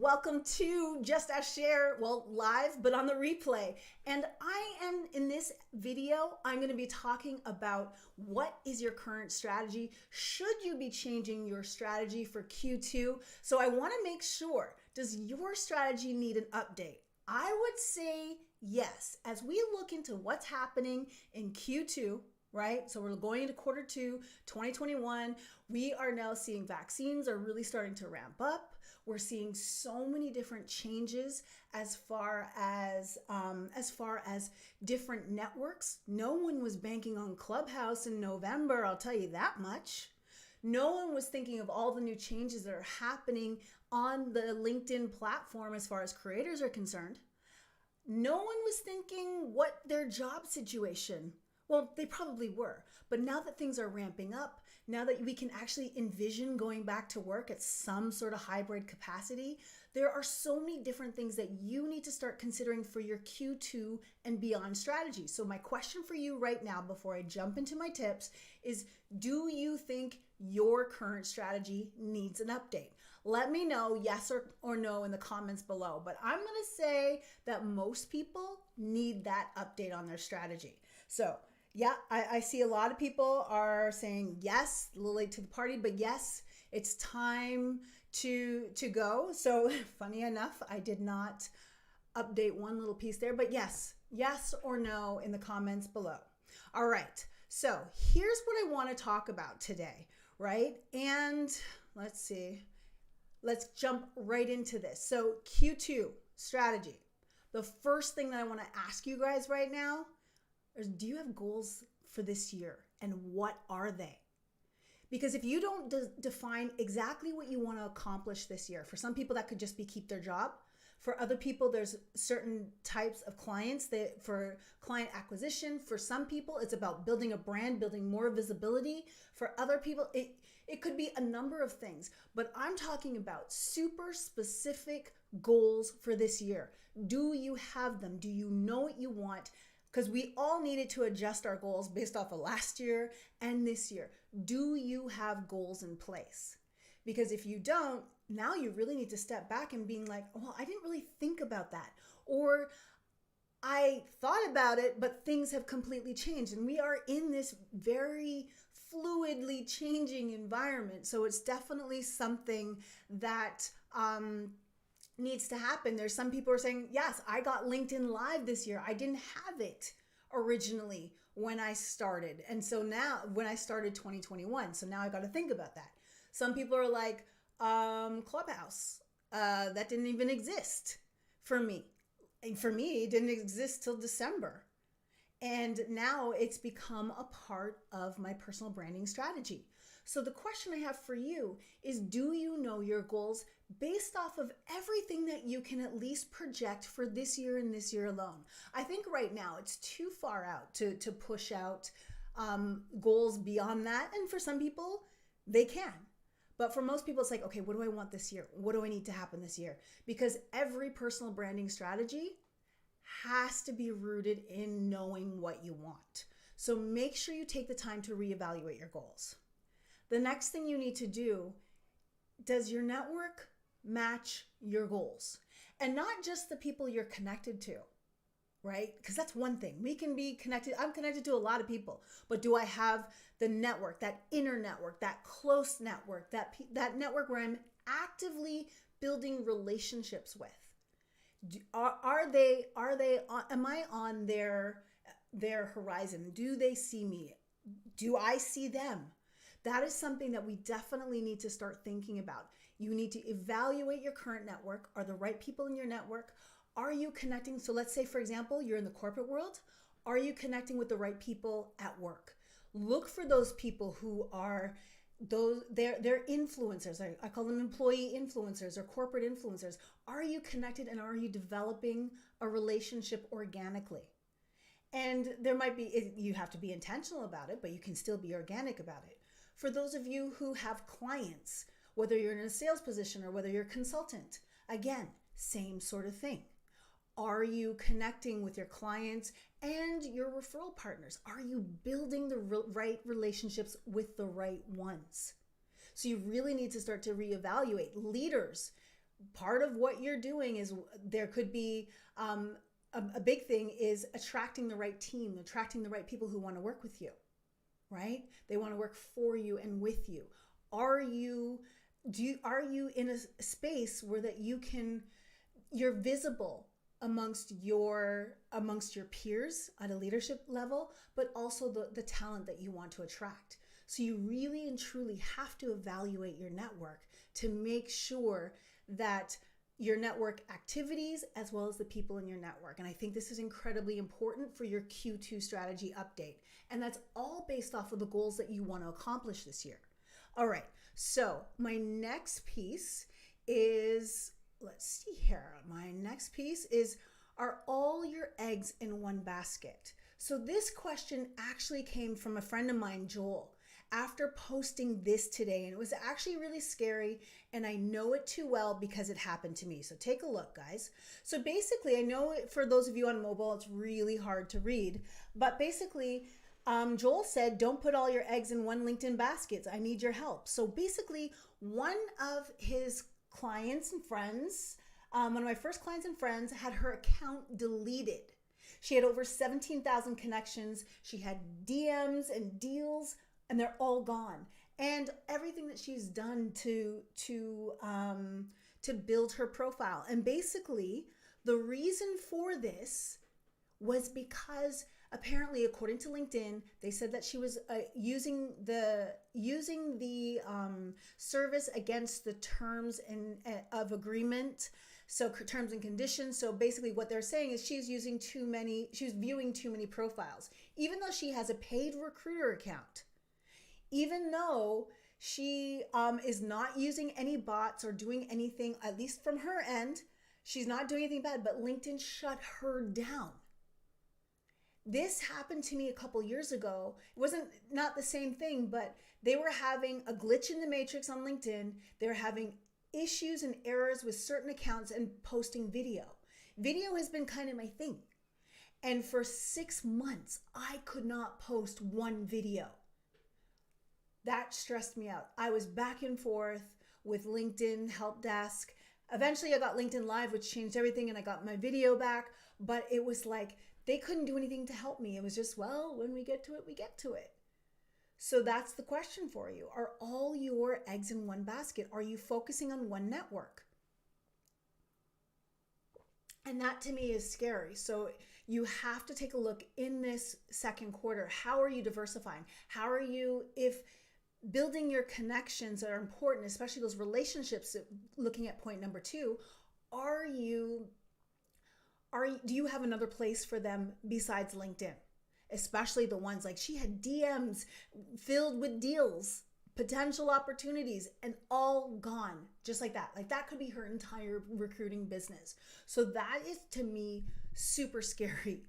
Welcome to Just As Cher, well, live, but on the replay. And in this video, I'm going to be talking about what is your current strategy? Should you be changing your strategy for Q2? So I want to make sure, does your strategy need an update? I would say yes. As we look into what's happening in Q2, right? So we're going into quarter two, 2021. We are now seeing vaccines are really starting to ramp up. We're seeing so many different changes as far as different networks. No one was banking on Clubhouse in November, I'll tell you that much. No one was thinking of all the new changes that are happening on the LinkedIn platform as far as creators are concerned. No one was thinking what their job situation. Well, they probably were, but now that things are ramping up, now that we can actually envision going back to work at some sort of hybrid capacity, there are so many different things that you need to start considering for your Q2 and beyond strategy. So my question for you right now, before I jump into my tips, is do you think your current strategy needs an update? Let me know yes or no in the comments below, but I'm gonna say that most people need that update on their strategy. So yeah, I see a lot of people are saying yes, a little late to the party, but yes, it's time to go. So funny enough, I did not update one little piece there, but yes or no in the comments below. All right, so here's what I want to talk about today, right? And let's see, let's jump right into this. So Q2 strategy. The first thing that I want to ask you guys right now, do you have goals for this year, and what are they? Because if you don't define exactly what you want to accomplish this year, for some people that could just be keep their job. For other people, there's certain types of clients that for client acquisition. For some people, it's about building a brand, building more visibility. For other people, it could be a number of things, but I'm talking about super specific goals for this year. Do you have them? Do you know what you want? Because we all needed to adjust our goals based off of last year and this year. Do you have goals in place? Because if you don't, now you really need to step back and being like, well, I didn't really think about that. Or I thought about it, but things have completely changed. And we are in this very fluidly changing environment. So it's definitely something that needs to happen. There's some people are saying, yes, I got LinkedIn Live this year. I didn't have it originally when I started. And so now when I started 2021, so now I got to think about that. Some people are like, Clubhouse, that didn't even exist for me. And for me, it didn't exist till December. And now it's become a part of my personal branding strategy. So the question I have for you is, do you know your goals based off of everything that you can at least project for this year and this year alone? I think right now it's too far out to push out goals beyond that. And for some people, they can. But for most people, it's like, okay, what do I want this year? What do I need to happen this year? Because every personal branding strategy has to be rooted in knowing what you want. So make sure you take the time to reevaluate your goals. The next thing you need to do, does your network match your goals? And not just the people you're connected to, right? Because that's one thing. We can be connected. I'm connected to a lot of people, but do I have the network, that inner network, that close network, that network where I'm actively building relationships with? Am I on their horizon? Do they see me? Do I see them? That is something that we definitely need to start thinking about. You need to evaluate your current network. Are the right people in your network? Are you connecting? So let's say, for example, you're in the corporate world. Are you connecting with the right people at work? Look for those people who are they're influencers. I call them employee influencers or corporate influencers. Are you connected, and are you developing a relationship organically? And there might be, you have to be intentional about it, but you can still be organic about it. For those of you who have clients, whether you're in a sales position or whether you're a consultant, again, same sort of thing. Are you connecting with your clients and your referral partners? Are you building the right relationships with the right ones? So you really need to start to reevaluate. Leaders, part of what you're doing is there could be a big thing is attracting the right team, attracting the right people who want to work with you, right? They want to work for you and with you. Are you in a space where that you're visible amongst your peers at a leadership level, but also the talent that you want to attract? So you really and truly have to evaluate your network to make sure that your network activities as well as the people in your network. And I think this is incredibly important for your Q2 strategy update. And that's all based off of the goals that you want to accomplish this year. All right, so my next piece is, let's see here. My next piece is, are all your eggs in one basket? So this question actually came from a friend of mine, Joel, after posting this today. And it was actually really scary. And I know it too well because it happened to me. So take a look, guys. So basically, I know for those of you on mobile, it's really hard to read. But basically, Joel said, don't put all your eggs in one LinkedIn basket. I need your help. So basically, one of his clients and friends, one of my first clients and friends, had her account deleted. She had over 17,000 connections. She had DMs and deals, and they're all gone. And everything that she's done to build her profile. And basically, the reason for this was because apparently, according to LinkedIn, they said that she was using the service against the terms of agreement. So terms and conditions. So basically what they're saying is she's viewing too many profiles, even though she has a paid recruiter account, even though she is not using any bots or doing anything, at least from her end, she's not doing anything bad, but LinkedIn shut her down. This happened to me a couple years ago. It wasn't not the same thing, but they were having a glitch in the matrix on LinkedIn. They were having issues and errors with certain accounts and posting video. Video has been kind of my thing. And for 6 months, I could not post one video. That stressed me out. I was back and forth with LinkedIn help desk. Eventually I got LinkedIn Live, which changed everything, and I got my video back. But it was like they couldn't do anything to help me. It was just, well, when we get to it, we get to it. So that's the question for you. Are all your eggs in one basket? Are you focusing on one network? And that to me is scary. So you have to take a look in this second quarter. How are you diversifying? How are you, if building your connections are important, especially those relationships, looking at point number 2, do you have another place for them besides LinkedIn? Especially the ones like she had DMs filled with deals, potential opportunities, and all gone just like that. Like that could be her entire recruiting business. So that is to me super scary.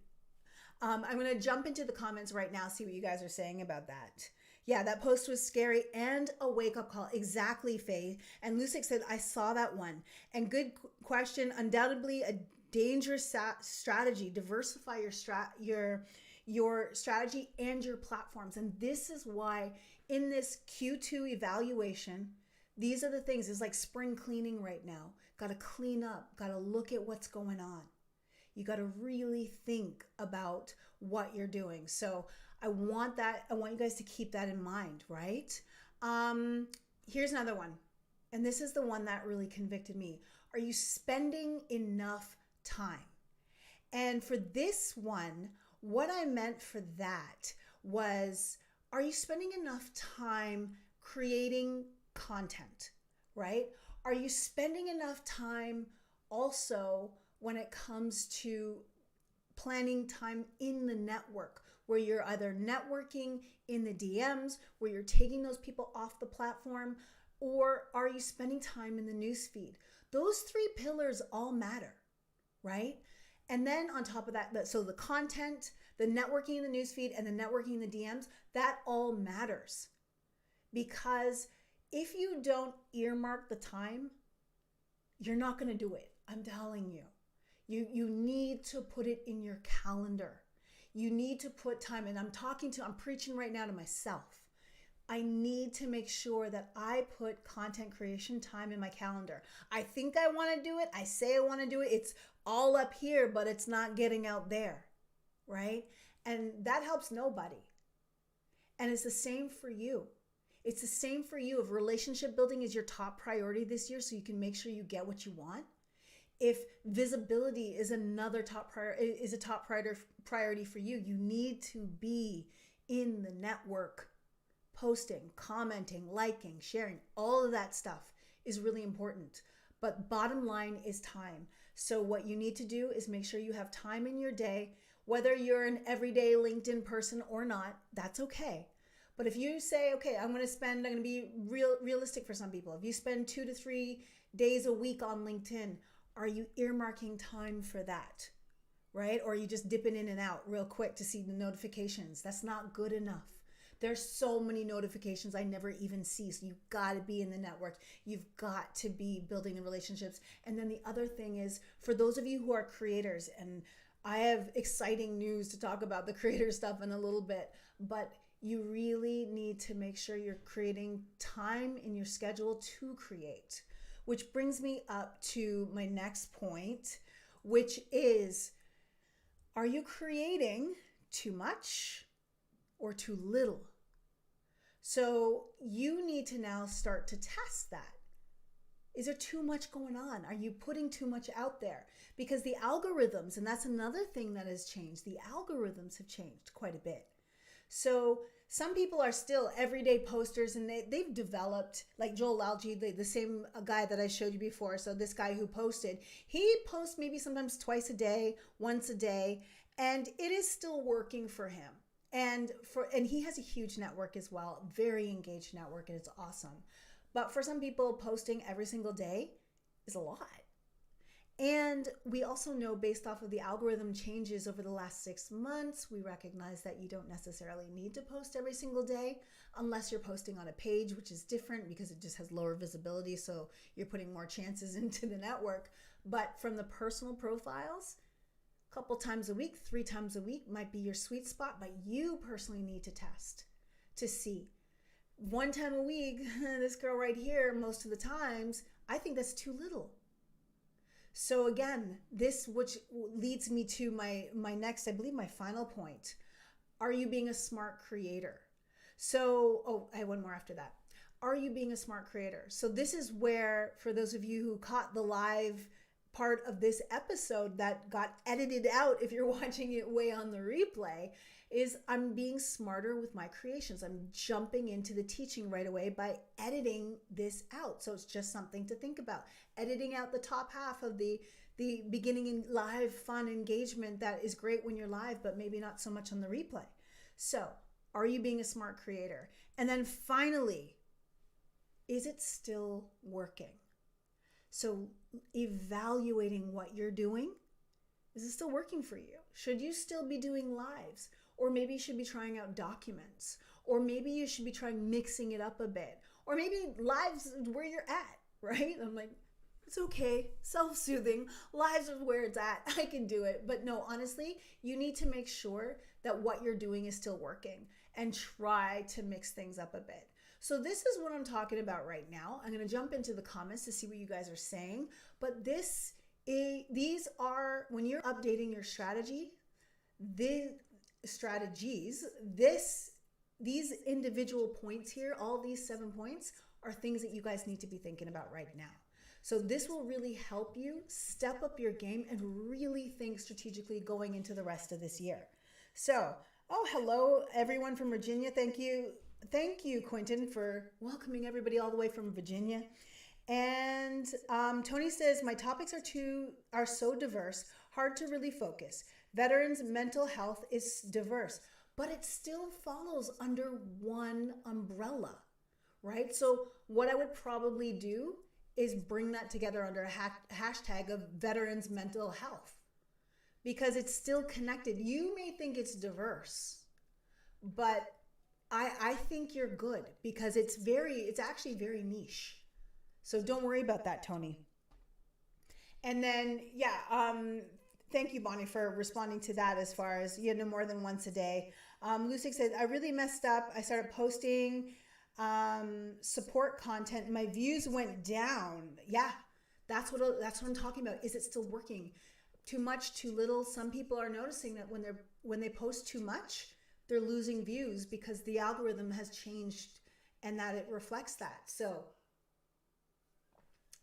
I'm going to jump into the comments right now, see what you guys are saying about that. Yeah, that post was scary and a wake-up call. Exactly, Faye. And Lucic said, I saw that one. And good question. Undoubtedly a dangerous strategy. Diversify your strategy and your platforms. And this is why in this Q2 evaluation, these are the things. It's like spring cleaning right now. Got to clean up. Got to look at what's going on. You got to really think about what you're doing. So I want you guys to keep that in mind, right? Here's another one. And this is the one that really convicted me. Are you spending enough time? And for this one, what I meant for that was, are you spending enough time creating content, right? Are you spending enough time also when it comes to planning time in the network, where you're either networking in the DMs, where you're taking those people off the platform, or are you spending time in the newsfeed? Those 3 pillars all matter, right? And then on top of that, so the content, the networking in the newsfeed, and the networking in the DMs, that all matters. Because if you don't earmark the time, you're not going to do it. I'm telling you. You need to put it in your calendar. You need to put time, and I'm preaching right now to myself. I need to make sure that I put content creation time in my calendar. I think I want to do it. I say I want to do it. It's all up here, but it's not getting out there, right? And that helps nobody. And it's the same for you. It's the same for you. If relationship building is your top priority this year so you can make sure you get what you want, if visibility is another top priority for you, you need to be in the network. Posting, commenting, liking, sharing, all of that stuff is really important. But bottom line is time. So what you need to do is make sure you have time in your day, whether you're an everyday LinkedIn person or not, that's okay. But if you say, okay, I'm going to be realistic for some people. If you spend 2 to 3 days a week on LinkedIn, are you earmarking time for that? Right? Or are you just dipping in and out real quick to see the notifications? That's not good enough. There's so many notifications I never even see. So you've got to be in the network. You've got to be building the relationships. And then the other thing is, for those of you who are creators, and I have exciting news to talk about the creator stuff in a little bit, but you really need to make sure you're creating time in your schedule to create. Which brings me up to my next point, which is, are you creating too much or too little? So you need to now start to test that. Is there too much going on? Are you putting too much out there? Because the algorithms, and that's another thing that has changed, the algorithms have changed quite a bit. So some people are still everyday posters, and they've developed, like Joel Alge, the same guy that I showed you before. So this guy who posted, he posts maybe sometimes twice a day, once a day, and it is still working for him. And he has a huge network as well, very engaged network, and it's awesome. But for some people, posting every single day is a lot. And we also know, based off of the algorithm changes over the last 6 months, we recognize that you don't necessarily need to post every single day unless you're posting on a page, which is different because it just has lower visibility. So you're putting more chances into the network. But from the personal profiles, a couple times a week, 3 times a week might be your sweet spot, but you personally need to test to see. 1 time a week, this girl right here, most of the times, I think that's too little. So again, this which leads me to my next, I believe my final point. Are you being a smart creator? So, I have one more after that. Are you being a smart creator? So this is where, for those of you who caught the live part of this episode that got edited out, if you're watching it way on the replay, is I'm being smarter with my creations. I'm jumping into the teaching right away by editing this out. So it's just something to think about. Editing out the top half of the beginning and live fun engagement that is great when you're live, but maybe not so much on the replay. So are you being a smart creator? And then finally, is it still working? So evaluating what you're doing, is it still working for you? Should you still be doing lives? Or maybe you should be trying out documents. Or maybe you should be trying mixing it up a bit. Or maybe lives is where you're at, right? I'm like, it's okay, self-soothing. Lives is where it's at. I can do it. But no, honestly, you need to make sure that what you're doing is still working and try to mix things up a bit. So this is what I'm talking about right now. I'm going to jump into the comments to see what you guys are saying. But these are, when you're updating your strategy, these individual points here, all these 7 points, are things that you guys need to be thinking about right now. So this will really help you step up your game and really think strategically going into the rest of this year. So, hello everyone from Virginia. Thank you, Quentin, for welcoming everybody all the way from Virginia. And Tony says, my topics are so diverse, hard to really focus. Veterans' mental health is diverse, but it still follows under one umbrella, right? So what I would probably do is bring that together under a hashtag of veterans' mental health, because it's still connected. You may think it's diverse, but I think you're good because it's actually very niche. So don't worry about that, Tony. And then, thank you, Bonnie, for responding to that as far as, more than once a day. Lucy says, I really messed up. I started posting support content, my views went down. Yeah, that's what I'm talking about. Is it still working? Too much, too little. Some people are noticing that when they post too much, they're losing views because the algorithm has changed and that it reflects that. So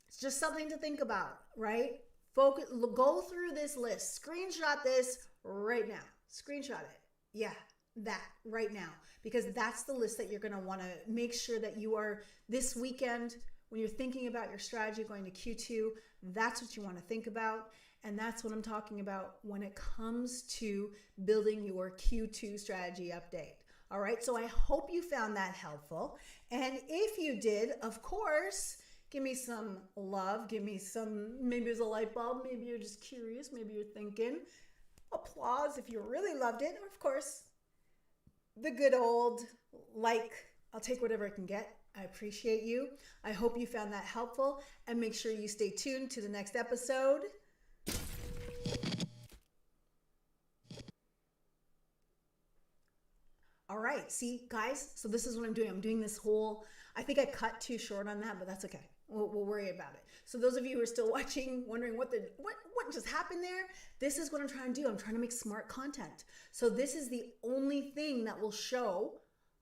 it's just something to think about, right? Focus, go through this list, screenshot this right now. Screenshot it. Yeah, that right now, because that's the list that you're going to want to make sure that you are this weekend when you're thinking about your strategy going to Q2. That's what you want to think about. And that's what I'm talking about when it comes to building your Q2 strategy update. All right. So I hope you found that helpful. And if you did, of course, give me some love. Give me some, maybe it was a light bulb. Maybe you're just curious. Maybe you're thinking. Applause if you really loved it. Or of course, the good old like. I'll take whatever I can get. I appreciate you. I hope you found that helpful. And make sure you stay tuned to the next episode. All right, see, guys, so this is what I'm doing. I'm doing this whole, I think I cut too short on that, but that's okay. We'll worry about it. So those of you who are still watching, wondering what just happened there, this is what I'm trying to do. I'm trying to make smart content. So this is the only thing that will show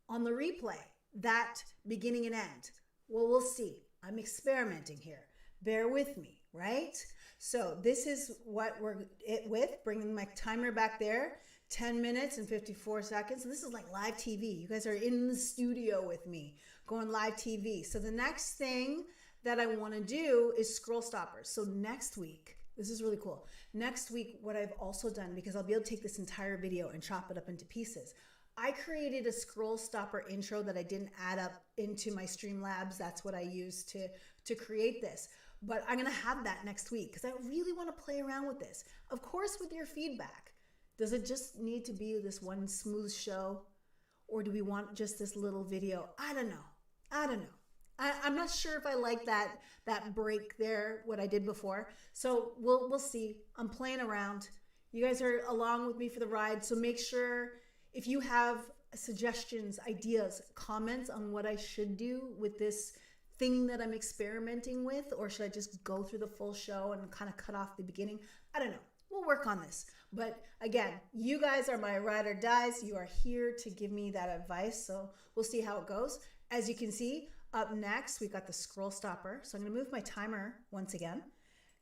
on the replay, that beginning and end. Well, we'll see. I'm experimenting here. Bear with me, right? So this is what we're with, bringing my timer back there. 10 minutes and 54 seconds. So this is like live TV. You guys are in the studio with me going live TV. So the next thing that I want to do is scroll stoppers. So next week, this is really cool. Next week, what I've also done, because I'll be able to take this entire video and chop it up into pieces, I created a scroll stopper intro that I didn't add up into my Streamlabs. That's what I used to create this. But I'm going to have that next week because I really want to play around with this. Of course, with your feedback. Does it just need to be this one smooth show? Or do we want just this little video? I don't know. I'm not sure if I like that break there, what I did before. So we'll see. I'm playing around. You guys are along with me for the ride. So make sure if you have suggestions, ideas, comments on what I should do with this thing that I'm experimenting with, or should I just go through the full show and kind of cut off the beginning? I don't know. We'll work on this. But again, you guys are my ride or dies. You are here to give me that advice. So we'll see how it goes. As you can see, up next, we've got the scroll stopper. So I'm going to move my timer once again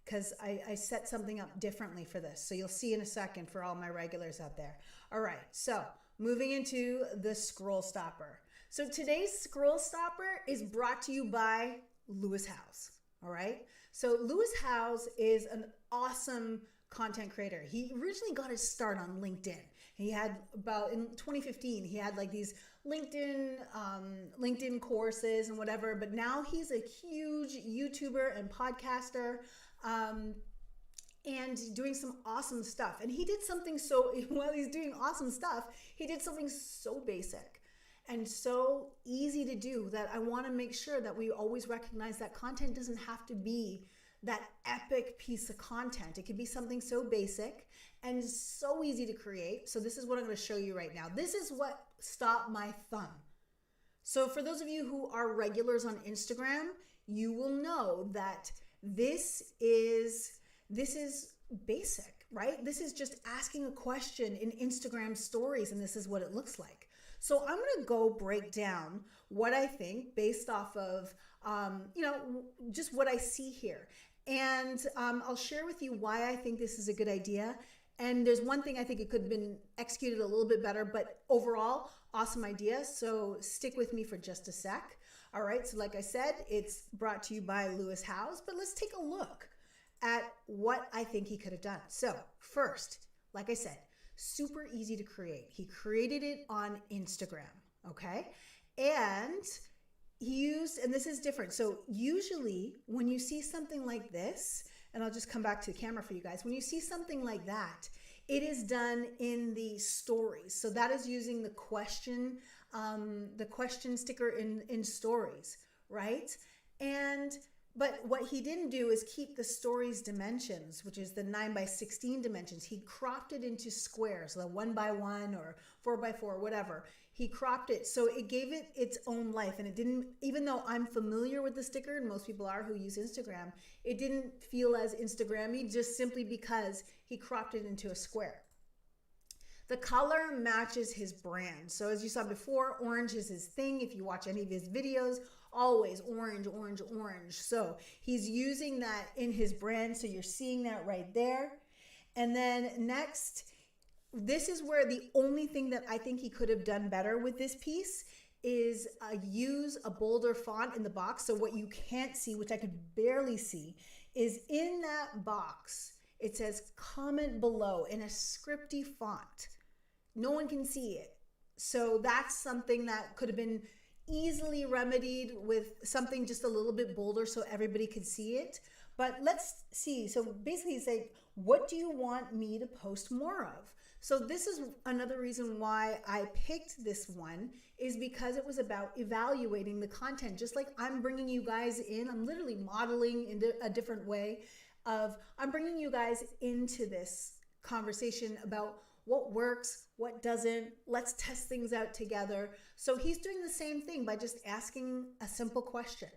because I set something up differently for this. So you'll see in a second for all my regulars out there. All right. So moving into the scroll stopper. So today's scroll stopper is brought to you by Lewis Howes. All right. So Lewis Howes is an awesome content creator. He originally got his start on LinkedIn. He had in 2015, he had like these LinkedIn courses and whatever, but now he's a huge YouTuber and podcaster, and doing some awesome stuff. And he did something while he's doing awesome stuff, he did something so basic and so easy to do that I want to make sure that we always recognize that content doesn't have to be that epic piece of content. It could be something so basic and so easy to create. So this is what I'm going to show you right now. This is what stopped my thumb. So for those of you who are regulars on Instagram, you will know that this is basic, right? This is just asking a question in Instagram stories, and this is what it looks like. So I'm going to go break down what I think based off of, just what I see here. And I'll share with you why I think this is a good idea. And there's one thing I think it could have been executed a little bit better, but overall, awesome idea. So stick with me for just a sec. All right, so like I said, it's brought to you by Lewis Howes, but let's take a look at what I think he could have done. So first, like I said, super easy to create. He created it on Instagram, okay? And he used, and this is different. So usually when you see something like this, and I'll just come back to the camera for you guys. When you see something like that, it is done in the stories. So that is using the question sticker in stories, right? And But what he didn't do is keep the story's dimensions, which is the 9 by 16 dimensions. He cropped it into squares, the 1 by 1 or 4 by 4, whatever. He cropped it so it gave it its own life. And it didn't, even though I'm familiar with the sticker, and most people are who use Instagram, it didn't feel as Instagram-y just simply because he cropped it into a square. The color matches his brand. So as you saw before, orange is his thing. If you watch any of his videos, always orange, orange, orange. So he's using that in his brand. So you're seeing that right there. And then next, this is where the only thing that I think he could have done better with this piece is use a bolder font in the box. So what you can't see, which I could barely see, is in that box, it says comment below in a scripty font. No one can see it. So that's something that could have been easily remedied with something just a little bit bolder so everybody could see it. But let's see. So basically say, what do you want me to post more of? So this is another reason why I picked this one, is because it was about evaluating the content. Just like I'm bringing you guys in, I'm literally modeling in a different way of, I'm bringing you guys into this conversation about what works, what doesn't. Let's test things out together. So he's doing the same thing by just asking a simple question.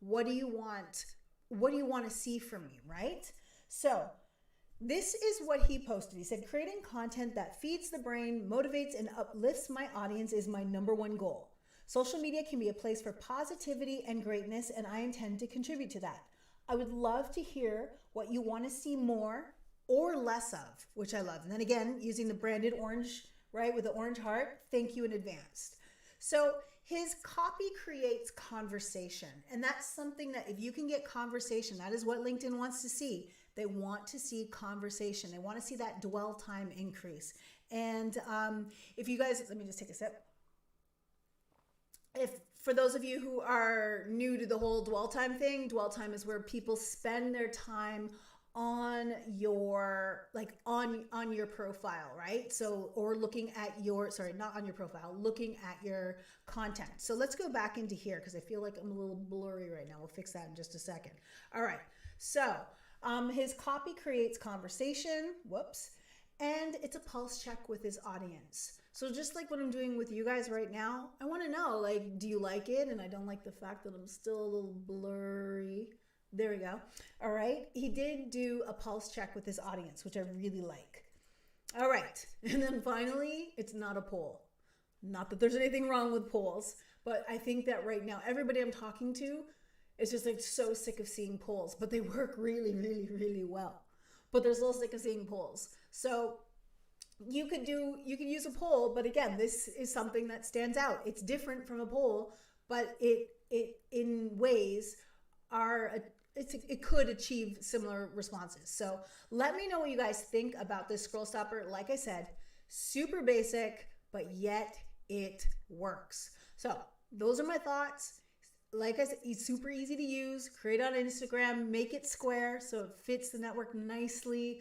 What do you want? What do you want to see from me, right? So this is what he posted. He said, creating content that feeds the brain, motivates, and uplifts my audience is my #1 goal. Social media can be a place for positivity and greatness, and I intend to contribute to that. I would love to hear what you want to see more or less of, which I love. And then again, using the branded orange, right, with the orange heart, thank you in advance. So his copy creates conversation. And that's something that if you can get conversation, that is what LinkedIn wants to see. They want to see conversation. They want to see that dwell time increase. And if you guys, let me just take a sip. If for those of you who are new to the whole dwell time thing, dwell time is where people spend their time on your, like on your profile, right? So, or looking at your, sorry, not on your profile, looking at your content. So let's go back into here because I feel like I'm a little blurry right now. We'll fix that in just a second. All right. So his copy creates conversation, whoops, and it's a pulse check with his audience. So just like what I'm doing with you guys right now, I want to know, like, do you like it? And I don't like the fact that I'm still a little blurry. There we go. All right. He did do a pulse check with his audience, which I really like. All right. And then finally, it's not a poll. Not that there's anything wrong with polls, but I think that right now, everybody I'm talking to is just like so sick of seeing polls, but they work really, really, really well. But they're still sick of seeing polls. So you could use a poll, but again, this is something that stands out. It's different from a poll, but it in ways it could achieve similar responses. So let me know what you guys think about this scroll stopper. Like I said, super basic, but yet it works. So those are my thoughts. Like I said, it's super easy to use. Create on Instagram, make it square so it fits the network nicely.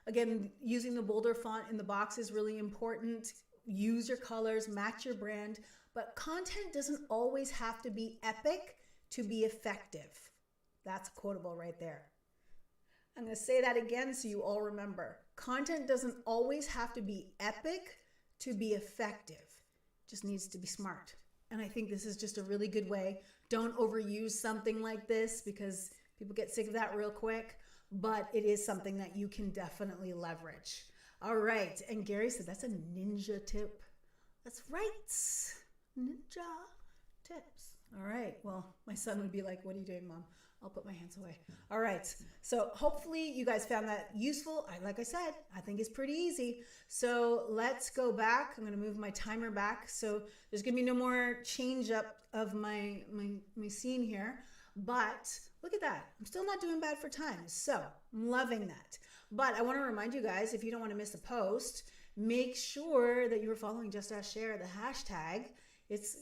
Again, using the bolder font in the box is really important. Use your colors, match your brand, but content doesn't always have to be epic to be effective. That's quotable right there. I'm going to say that again so you all remember. Content doesn't always have to be epic to be effective. It just needs to be smart. And I think this is just a really good way. Don't overuse something like this because people get sick of that real quick, but it is something that you can definitely leverage. All right. And Gary said that's a ninja tip. That's right. Ninja tips. All right. Well, my son would be like, what are you doing, Mom? I'll put my hands away. All right. So hopefully you guys found that useful. Like I said, I think it's pretty easy. So let's go back. I'm going to move my timer back. So there's going to be no more change up of my scene here. But look at that. I'm still not doing bad for time. So I'm loving that. But I want to remind you guys, if you don't want to miss a post, make sure that you are following Just Ask Cher, the hashtag. It's,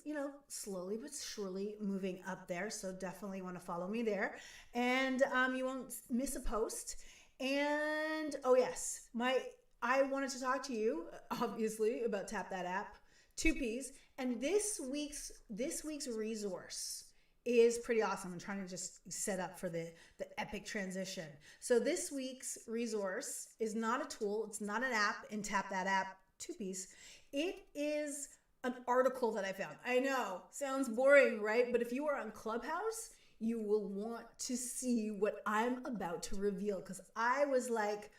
slowly but surely moving up there. So definitely want to follow me there. And you won't miss a post. And, oh yes, I wanted to talk to you, obviously, about Tap That App, 2 Ps. And this week's resource is pretty awesome. I'm trying to just set up for the epic transition. So this week's resource is not a tool. It's not an app and tap that app two-piece. It is an article that I found. I know, sounds boring, right? But if you are on Clubhouse, you will want to see what I'm about to reveal, because I was like,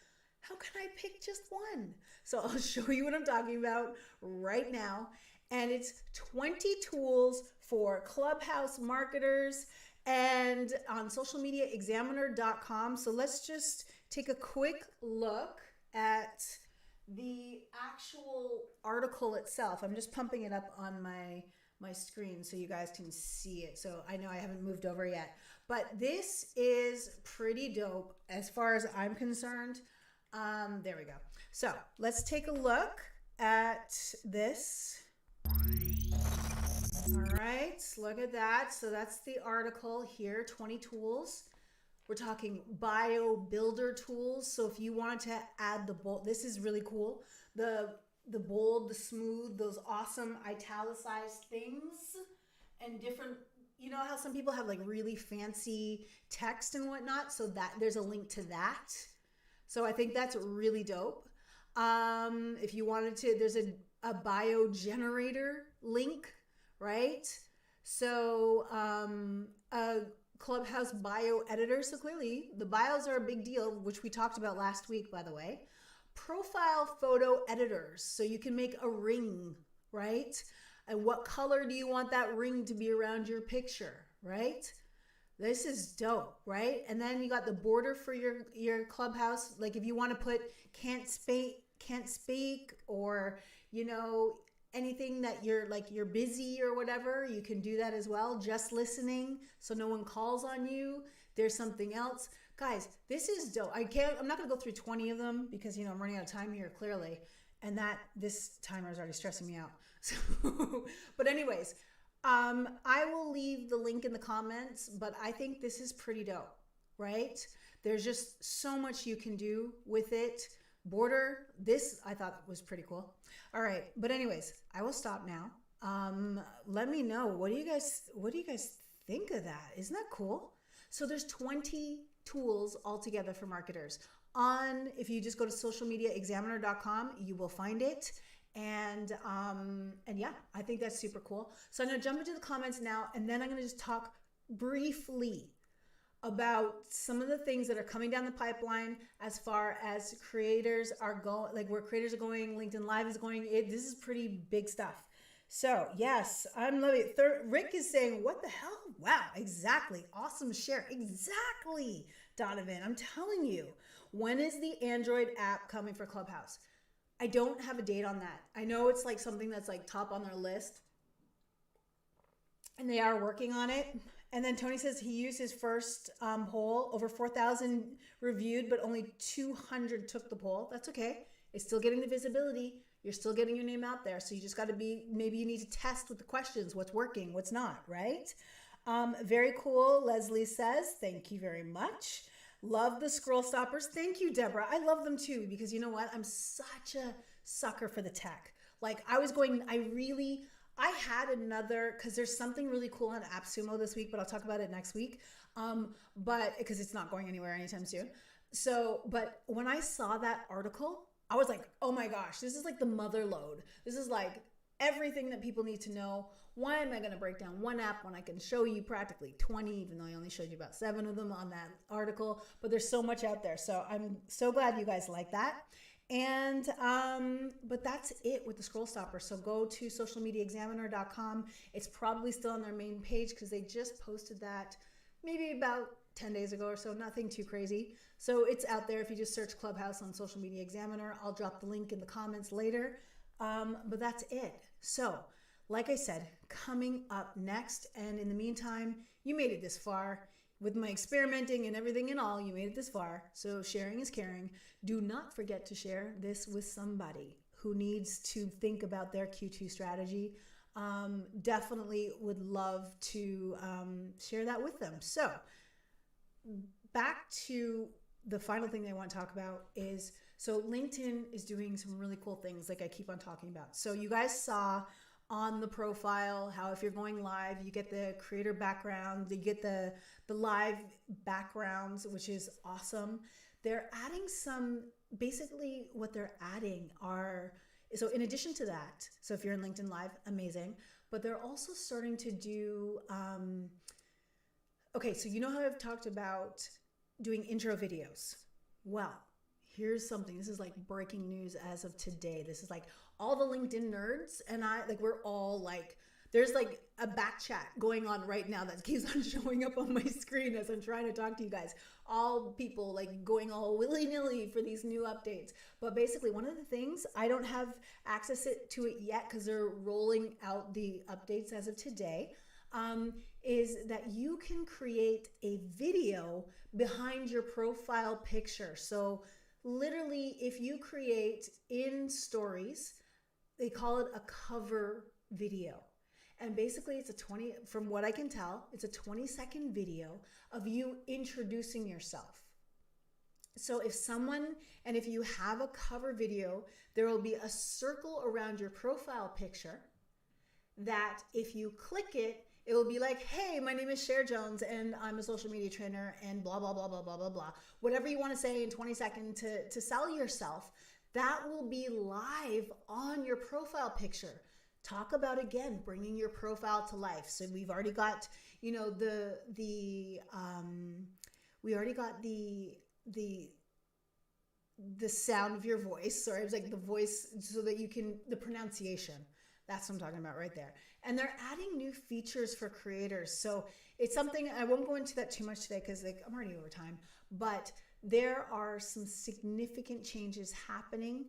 how can I pick just one? So I'll show you what I'm talking about right now. And it's 20 tools for Clubhouse marketers and on socialmediaexaminer.com. So let's just take a quick look at the actual article itself. I'm just pumping it up on my screen so you guys can see it. So I know I haven't moved over yet, but this is pretty dope as far as I'm concerned. There we go. So let's take a look at this. All right, look at that. So that's the article here, 20 tools. We're talking bio builder tools. So if you wanted to add the bold, this is really cool. The bold, the smooth, those awesome italicized things and different, you know how some people have like really fancy text and whatnot. So that there's a link to that. So I think that's really dope. If you wanted to, there's a bio generator link, right? So a Clubhouse bio editor. So clearly the bios are a big deal, which we talked about last week, by the way. Profile photo editors. So you can make a ring, right? And what color do you want that ring to be around your picture, right? This is dope, right? And then you got the border for your Clubhouse. Like if you want to put can't speak, or, you know, anything that you're busy or whatever, you can do that as well. Just listening, so no one calls on you. There's something else. Guys, this is dope. I'm not gonna go through 20 of them because, you know, I'm running out of time here clearly. And this timer is already stressing me out. So, but anyways, I will leave the link in the comments, but I think this is pretty dope, right? There's just so much you can do with it. Border, this I thought was pretty cool. All right, but anyways, I will stop now. Let me know, what do you guys think of that? Isn't that cool? So there's 20 tools altogether for marketers. If you just go to socialmediaexaminer.com, you will find it. And yeah, I think that's super cool. So I'm gonna jump into the comments now, and then I'm gonna just talk briefly about some of the things that are coming down the pipeline as far as creators are going, like where creators are going, LinkedIn Live is going. This is pretty big stuff. So yes, I'm loving it. Rick is saying, what the hell? Wow, exactly. Awesome share. Exactly, Donovan. I'm telling you, when is the Android app coming for Clubhouse? I don't have a date on that. I know it's like something that's like top on their list, and they are working on it. And then Tony says he used his first poll, over 4,000 reviewed, but only 200 took the poll. That's okay. It's still getting the visibility. You're still getting your name out there. So you just got to maybe you need to test with the questions, what's working, what's not, right? Very cool. Leslie says, thank you very much. Love the scroll stoppers. Thank you, Deborah. I love them too, because you know what? I'm such a sucker for the tech. Like I had another, because there's something really cool on AppSumo this week, but I'll talk about it next week. But because it's not going anywhere anytime soon. So, but when I saw that article, I was like, oh my gosh, this is like the mother lode. This is like everything that people need to know. Why am I going to break down one app when I can show you practically 20, even though I only showed you about 7 of them on that article, but there's so much out there. So I'm so glad you guys like that. And, but that's it with the scroll stopper. So go to socialmediaexaminer.com. It's probably still on their main page because they just posted that maybe about 10 days ago or so, nothing too crazy. So it's out there if you just search Clubhouse on Social Media Examiner. I'll drop the link in the comments later. But that's it. So like I said, coming up next, and in the meantime, you made it this far. With my experimenting and everything and all, you made it this far. So sharing is caring. Do not forget to share this with somebody who needs to think about their Q2 strategy. Definitely would love to share that with them. So back to the final thing that I want to talk about is, so LinkedIn is doing some really cool things like I keep on talking about. So you guys saw on the profile, how if you're going live, you get the creator background, you get the live backgrounds, which is awesome. They're adding some, basically what they're adding are, so in addition to that, so if you're in LinkedIn Live, amazing, but they're also starting to do, okay, so you know how I've talked about doing intro videos? Well, here's something, this is like breaking news as of today. This is like all the LinkedIn nerds and I, like we're all like, there's like a back chat going on right now that keeps on showing up on my screen as I'm trying to talk to you guys. All people like going all willy-nilly for these new updates. But basically one of the things, I don't have access to it yet because they're rolling out the updates as of today, is that you can create a video behind your profile picture. So literally if you create in stories, they call it a cover video. And basically it's a 20, from what I can tell, it's a 20-second video of you introducing yourself. So if someone, and if you have a cover video, there will be a circle around your profile picture that if you click it, it will be like, hey, my name is Cher Jones and I'm a social media trainer and blah, blah, blah, blah, blah, blah, blah. Whatever you want to say in 20 seconds to sell yourself, that will be live on your profile picture. Talk about, again, bringing your profile to life. So we've already got, you know, we already got the sound of your voice. Sorry, it was like the voice so that you can, the pronunciation. That's what I'm talking about right there. And they're adding new features for creators. So it's something, I won't go into that too much today because like, I'm already over time, but there are some significant changes happening.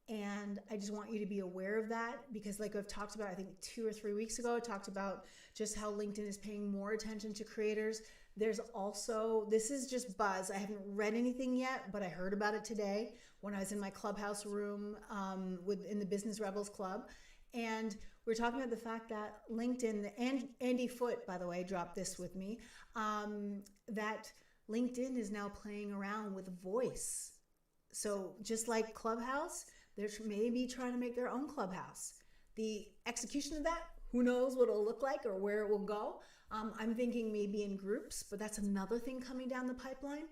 And I just want you to be aware of that because like I've talked about, I think 2 or 3 weeks ago, I talked about just how LinkedIn is paying more attention to creators. There's also, this is just buzz. I haven't read anything yet, but I heard about it today when I was in my clubhouse room in the Business Rebels Club. And we're talking about the fact that LinkedIn, and Andy Foote, by the way, dropped this with me, that LinkedIn is now playing around with voice. So just like Clubhouse, they're maybe trying to make their own Clubhouse. The execution of that, who knows what it'll look like or where it will go. I'm thinking maybe in groups, but that's another thing coming down the pipeline.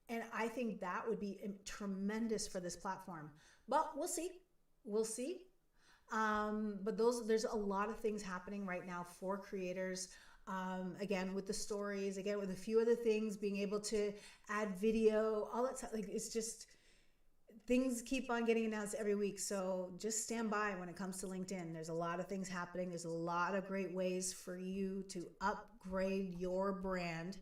And I think that would be tremendous for this platform. But we'll see. We'll see. But there's a lot of things happening right now for creators. Again, with the stories, again, with a few other things, being able to add video, all that stuff. Like, it's just, things keep on getting announced every week. So just stand by when it comes to LinkedIn. There's a lot of things happening. There's a lot of great ways for you to upgrade your brand.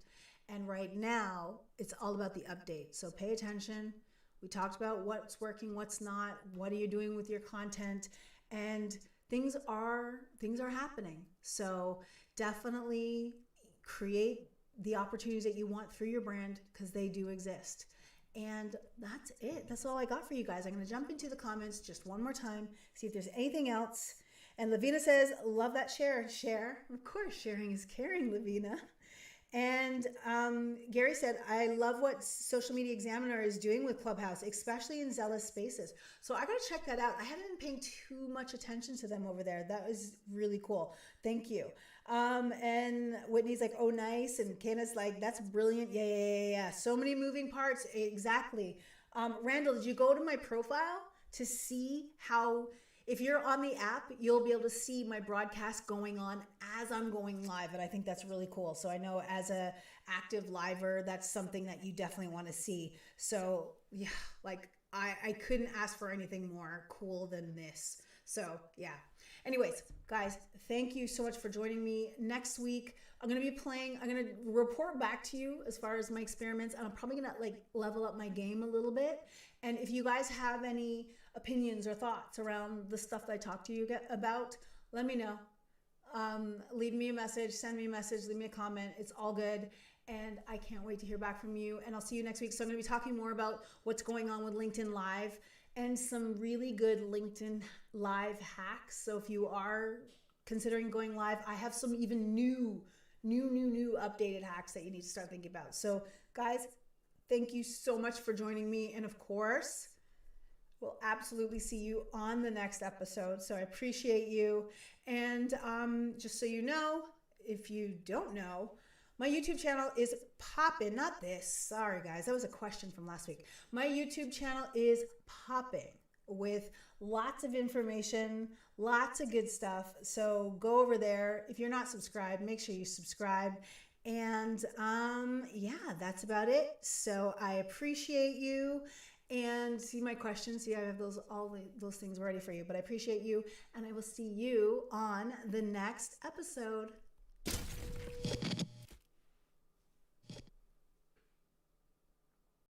And right now, it's all about the update. So pay attention. We talked about what's working, what's not. What are you doing with your content? And things are happening. So definitely create the opportunities that you want through your brand because they do exist. And that's it. That's all I got for you guys. I'm going to jump into the comments just one more time, see if there's anything else. And Lavina says, love that share. Share. Of course, sharing is caring, Lavina. And Gary said, I love what Social Media Examiner is doing with Clubhouse, especially in zealous spaces. So I got to check that out. I haven't been paying too much attention to them over there. That was really cool. Thank you. And Whitney's like, oh, nice. And Kana's like, that's brilliant. Yeah. So many moving parts. Exactly. Randall, did you go to my profile to see how, if you're on the app, you'll be able to see my broadcast going on as I'm going live. And I think that's really cool. So I know as a active liver, that's something that you definitely want to see. So yeah, like I couldn't ask for anything more cool than this. So yeah. Anyways, guys, thank you so much for joining me. Next week, I'm going to be playing, I'm going to report back to you as far as my experiments. And I'm probably going to like level up my game a little bit. And if you guys have any opinions or thoughts around the stuff that I talked to you about, let me know. Leave me a message, send me a message, leave me a comment. It's all good. And I can't wait to hear back from you. And I'll see you next week. So I'm going to be talking more about what's going on with LinkedIn Live and some really good LinkedIn Live hacks. So if you are considering going live, I have some even new updated hacks that you need to start thinking about. So guys, thank you so much for joining me. And of course, we'll absolutely see you on the next episode. So I appreciate you. And just so you know, if you don't know, my YouTube channel is popping. Not this. Sorry, guys. That was a question from last week. My YouTube channel is popping with lots of information, lots of good stuff. So go over there. If you're not subscribed, make sure you subscribe. And yeah, that's about it. So I appreciate you. And see my questions. See, I have all those things ready for you. But I appreciate you. And I will see you on the next episode.